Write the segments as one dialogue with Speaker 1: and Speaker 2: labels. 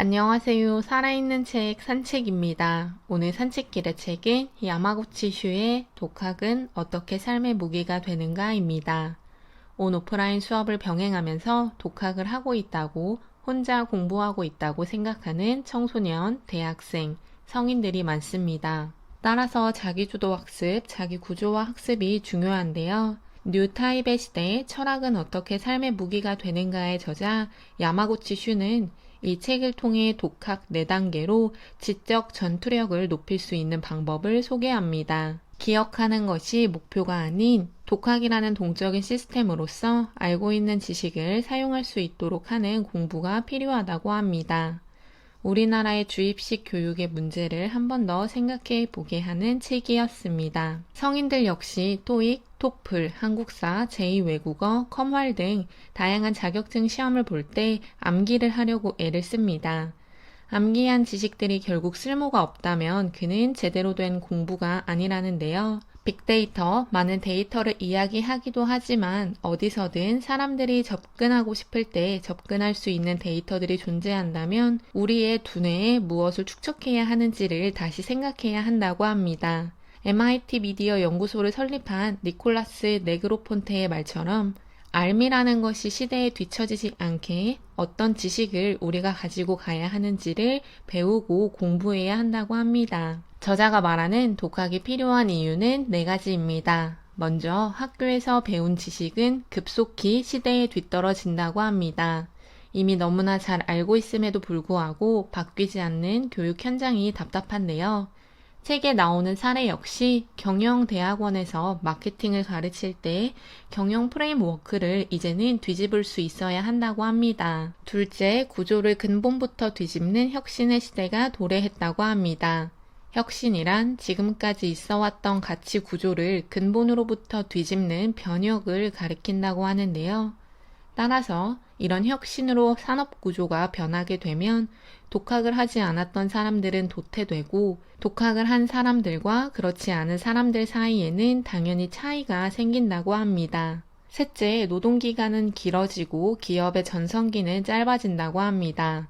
Speaker 1: 안녕하세요. 살아있는 책 산책입니다. 오늘 산책길의 책은 야마구치 슈의 독학은 어떻게 삶의 무기가 되는가입니다. 온 오프라인 수업을 병행하면서 독학을 하고 있다고, 혼자 공부하고 있다고 생각하는 청소년, 대학생, 성인들이 많습니다. 따라서 자기주도 학습, 자기구조화 학습이 중요한데요. 뉴타입의 시대에 철학은 어떻게 삶의 무기가 되는가의 저자 야마구치 슈는 이 책을 통해 독학 4단계로 지적 전투력을 높일 수 있는 방법을 소개합니다. 기억하는 것이 목표가 아닌 독학이라는 동적인 시스템으로서 알고 있는 지식을 사용할 수 있도록 하는 공부가 필요하다고 합니다. 우리나라의 주입식 교육의 문제를 한 번 더 생각해 보게 하는 책이었습니다. 성인들 역시 토익, 토플, 한국사, 제2외국어, 컴활 등 다양한 자격증 시험을 볼 때 암기를 하려고 애를 씁니다. 암기한 지식들이 결국 쓸모가 없다면 그는 제대로 된 공부가 아니라는데요. 빅데이터, 많은 데이터를 이야기하기도 하지만 어디서든 사람들이 접근하고 싶을 때 접근할 수 있는 데이터들이 존재한다면 우리의 두뇌에 무엇을 축적해야 하는지를 다시 생각해야 한다고 합니다. MIT 미디어 연구소를 설립한 니콜라스 네그로폰테의 말처럼 알미라는 것이 시대에 뒤처지지 않게 어떤 지식을 우리가 가지고 가야 하는지를 배우고 공부해야 한다고 합니다. 저자가 말하는 독학이 필요한 이유는 4가지입니다. 먼저 학교에서 배운 지식은 급속히 시대에 뒤떨어진다고 합니다. 이미 너무나 잘 알고 있음에도 불구하고 바뀌지 않는 교육 현장이 답답한데요. 책에 나오는 사례 역시 경영대학원에서 마케팅을 가르칠 때 경영 프레임워크를 이제는 뒤집을 수 있어야 한다고 합니다. 둘째, 구조를 근본부터 뒤집는 혁신의 시대가 도래했다고 합니다. 혁신이란 지금까지 있어왔던 가치 구조를 근본으로부터 뒤집는 변혁을 가리킨다고 하는데요. 따라서 이런 혁신으로 산업 구조가 변하게 되면 독학을 하지 않았던 사람들은 도태되고 독학을 한 사람들과 그렇지 않은 사람들 사이에는 당연히 차이가 생긴다고 합니다. 셋째, 노동기간은 길어지고 기업의 전성기는 짧아진다고 합니다.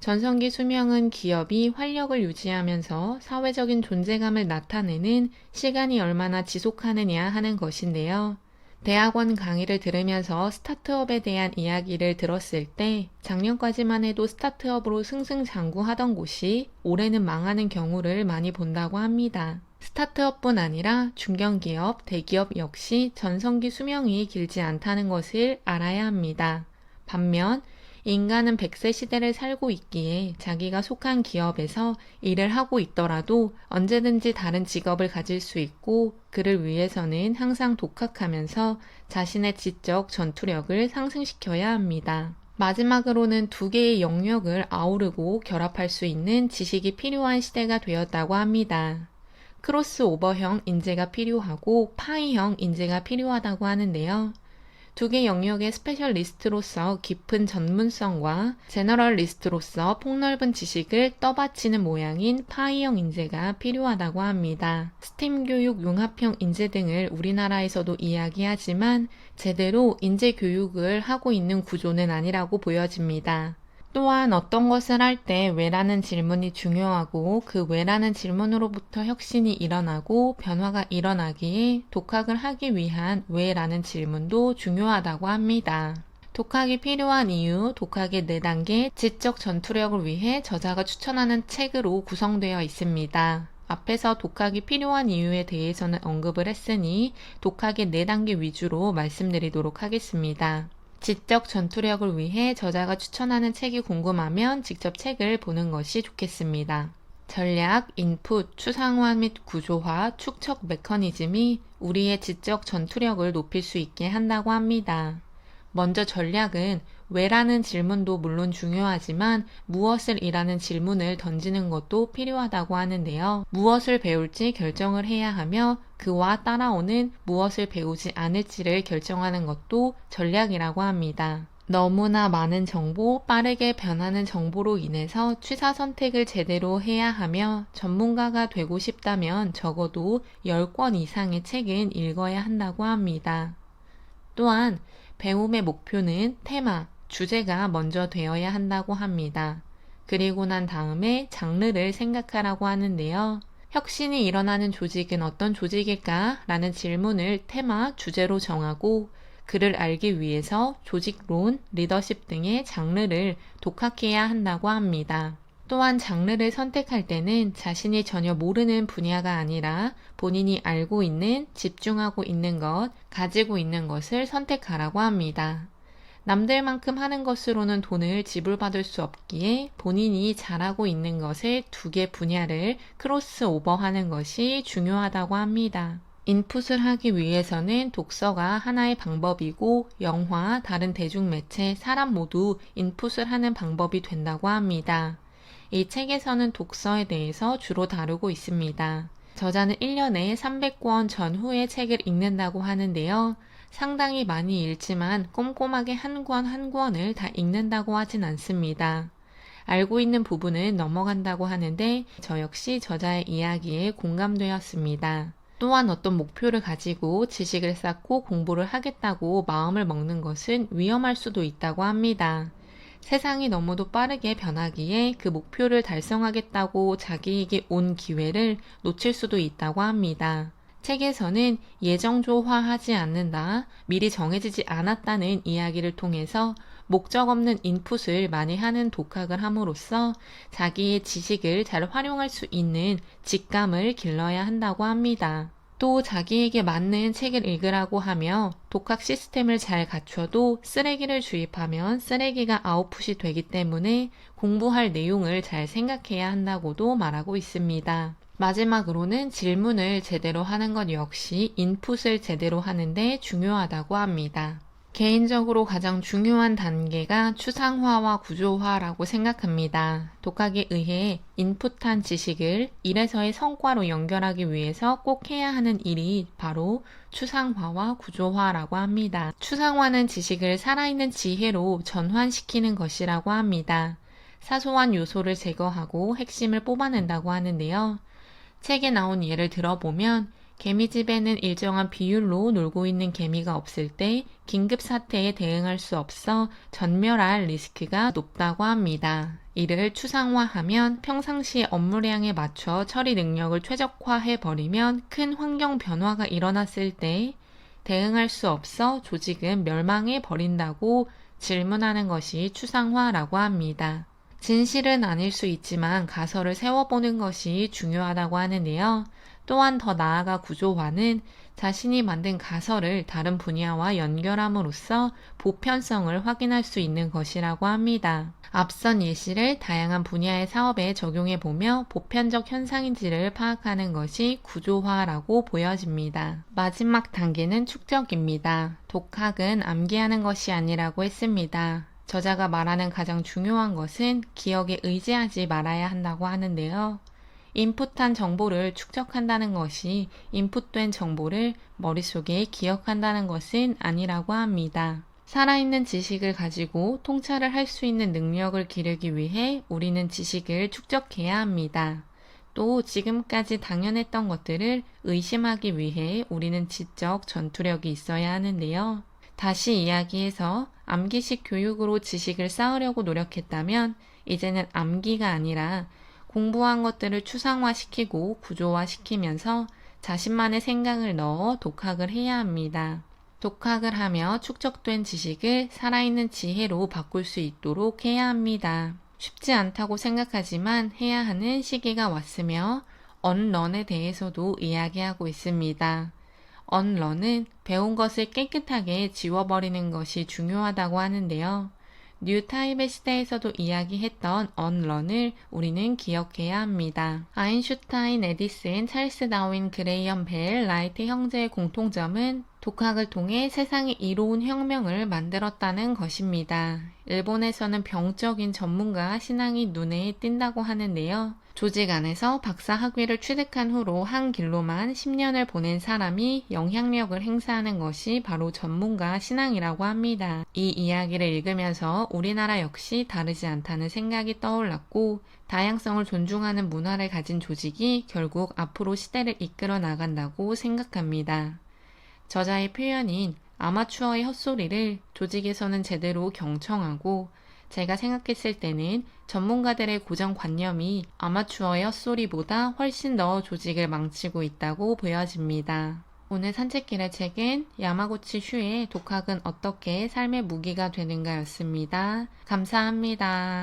Speaker 1: 전성기 수명은 기업이 활력을 유지하면서 사회적인 존재감을 나타내는 시간이 얼마나 지속하느냐 하는 것인데요. 대학원 강의를 들으면서 스타트업에 대한 이야기를 들었을 때 작년까지만 해도 스타트업으로 승승장구하던 곳이 올해는 망하는 경우를 많이 본다고 합니다. 스타트업뿐 아니라 중견기업, 대기업 역시 전성기 수명이 길지 않다는 것을 알아야 합니다. 반면 인간은 100세 시대를 살고 있기에 자기가 속한 기업에서 일을 하고 있더라도 언제든지 다른 직업을 가질 수 있고 그를 위해서는 항상 독학하면서 자신의 지적 전투력을 상승시켜야 합니다. 마지막으로는 2개의 영역을 아우르고 결합할 수 있는 지식이 필요한 시대가 되었다고 합니다. 크로스오버형 인재가 필요하고 파이형 인재가 필요하다고 하는데요. 2개 영역의 스페셜리스트로서 깊은 전문성과 제너럴리스트로서 폭넓은 지식을 떠받치는 모양인 파이형 인재가 필요하다고 합니다. 스팀 교육 융합형 인재 등을 우리나라에서도 이야기하지만 제대로 인재 교육을 하고 있는 구조는 아니라고 보여집니다. 또한 어떤 것을 할 때 왜라는 질문이 중요하고 그 왜라는 질문으로부터 혁신이 일어나고 변화가 일어나기에 독학을 하기 위한 왜라는 질문도 중요하다고 합니다. 독학이 필요한 이유, 독학의 4단계 지적 전투력을 위해 저자가 추천하는 책으로 구성되어 있습니다. 앞에서 독학이 필요한 이유에 대해서는 언급을 했으니 독학의 4단계 위주로 말씀드리도록 하겠습니다. 지적 전투력을 위해 저자가 추천하는 책이 궁금하면 직접 책을 보는 것이 좋겠습니다. 전략, 인풋, 추상화 및 구조화, 축적 메커니즘이 우리의 지적 전투력을 높일 수 있게 한다고 합니다. 먼저 전략은 왜라는 질문도 물론 중요하지만 무엇을 이라는 질문을 던지는 것도 필요하다고 하는데요. 무엇을 배울지 결정을 해야 하며 그와 따라오는 무엇을 배우지 않을지를 결정하는 것도 전략이라고 합니다. 너무나 많은 정보, 빠르게 변하는 정보로 인해서 취사 선택을 제대로 해야 하며 전문가가 되고 싶다면 적어도 10권 이상의 책은 읽어야 한다고 합니다. 또한 배움의 목표는 테마, 주제가 먼저 되어야 한다고 합니다. 그리고 난 다음에 장르를 생각하라고 하는데요. 혁신이 일어나는 조직은 어떤 조직일까? 라는 질문을 테마, 주제로 정하고 그를 알기 위해서 조직론, 리더십 등의 장르를 독학해야 한다고 합니다. 또한 장르를 선택할 때는 자신이 전혀 모르는 분야가 아니라 본인이 알고 있는, 집중하고 있는 것, 가지고 있는 것을 선택하라고 합니다. 남들만큼 하는 것으로는 돈을 지불받을 수 없기에 본인이 잘하고 있는 것을 두 개 분야를 크로스 오버하는 것이 중요하다고 합니다. 인풋을 하기 위해서는 독서가 하나의 방법이고 영화, 다른 대중매체, 사람 모두 인풋을 하는 방법이 된다고 합니다. 이 책에서는 독서에 대해서 주로 다루고 있습니다. 저자는 1년에 300권 전후의 책을 읽는다고 하는데요. 상당히 많이 읽지만 꼼꼼하게 한 권 한 권을 다 읽는다고 하진 않습니다. 알고 있는 부분은 넘어간다고 하는데 저 역시 저자의 이야기에 공감되었습니다. 또한 어떤 목표를 가지고 지식을 쌓고 공부를 하겠다고 마음을 먹는 것은 위험할 수도 있다고 합니다. 세상이 너무도 빠르게 변하기에 그 목표를 달성하겠다고 자기에게 온 기회를 놓칠 수도 있다고 합니다. 책에서는 예정조화하지 않는다, 미리 정해지지 않았다는 이야기를 통해서 목적 없는 인풋을 많이 하는 독학을 함으로써 자기의 지식을 잘 활용할 수 있는 직감을 길러야 한다고 합니다. 또 자기에게 맞는 책을 읽으라고 하며 독학 시스템을 잘 갖춰도 쓰레기를 주입하면 쓰레기가 아웃풋이 되기 때문에 공부할 내용을 잘 생각해야 한다고도 말하고 있습니다. 마지막으로는 질문을 제대로 하는 것 역시 인풋을 제대로 하는데 중요하다고 합니다. 개인적으로 가장 중요한 단계가 추상화와 구조화라고 생각합니다. 독학에 의해 인풋한 지식을 일에서의 성과로 연결하기 위해서 꼭 해야 하는 일이 바로 추상화와 구조화라고 합니다. 추상화는 지식을 살아있는 지혜로 전환시키는 것이라고 합니다. 사소한 요소를 제거하고 핵심을 뽑아낸다고 하는데요. 책에 나온 예를 들어보면 개미집에는 일정한 비율로 놀고 있는 개미가 없을 때 긴급 사태에 대응할 수 없어 전멸할 리스크가 높다고 합니다. 이를 추상화하면 평상시 업무량에 맞춰 처리 능력을 최적화해버리면 큰 환경 변화가 일어났을 때 대응할 수 없어 조직은 멸망해 버린다고 질문하는 것이 추상화라고 합니다. 진실은 아닐 수 있지만 가설을 세워보는 것이 중요하다고 하는데요. 또한 더 나아가 구조화는 자신이 만든 가설을 다른 분야와 연결함으로써 보편성을 확인할 수 있는 것이라고 합니다. 앞선 예시를 다양한 분야의 사업에 적용해보며 보편적 현상인지를 파악하는 것이 구조화라고 보여집니다. 마지막 단계는 축적입니다. 독학은 암기하는 것이 아니라고 했습니다. 저자가 말하는 가장 중요한 것은 기억에 의지하지 말아야 한다고 하는데요. 인풋한 정보를 축적한다는 것이 인풋된 정보를 머릿속에 기억한다는 것은 아니라고 합니다. 살아있는 지식을 가지고 통찰을 할 수 있는 능력을 기르기 위해 우리는 지식을 축적해야 합니다. 또 지금까지 당연했던 것들을 의심하기 위해 우리는 지적 전투력이 있어야 하는데요. 다시 이야기해서 암기식 교육으로 지식을 쌓으려고 노력했다면 이제는 암기가 아니라 공부한 것들을 추상화시키고 구조화시키면서 자신만의 생각을 넣어 독학을 해야 합니다. 독학을 하며 축적된 지식을 살아있는 지혜로 바꿀 수 있도록 해야 합니다. 쉽지 않다고 생각하지만 해야 하는 시기가 왔으며 언런에 대해서도 이야기하고 있습니다. 언런은 배운 것을 깨끗하게 지워버리는 것이 중요하다고 하는데요. 뉴타입의 시대에서도 이야기했던 언런을 우리는 기억해야 합니다. 아인슈타인, 에디슨, 찰스 다윈, 그레이엄 벨, 라이트 형제의 공통점은 독학을 통해 세상에 이로운 혁명을 만들었다는 것입니다. 일본에서는 병적인 전문가 신앙이 눈에 띈다고 하는데요. 조직 안에서 박사 학위를 취득한 후로 한 길로만 10년을 보낸 사람이 영향력을 행사하는 것이 바로 전문가 신앙이라고 합니다. 이 이야기를 읽으면서 우리나라 역시 다르지 않다는 생각이 떠올랐고 다양성을 존중하는 문화를 가진 조직이 결국 앞으로 시대를 이끌어 나간다고 생각합니다. 저자의 표현인 아마추어의 헛소리를 조직에서는 제대로 경청하고 제가 생각했을 때는 전문가들의 고정관념이 아마추어의 헛소리보다 훨씬 더 조직을 망치고 있다고 보여집니다. 오늘 산책길의 책은 야마구치 슈의 독학은 어떻게 삶의 무기가 되는가 였습니다. 감사합니다.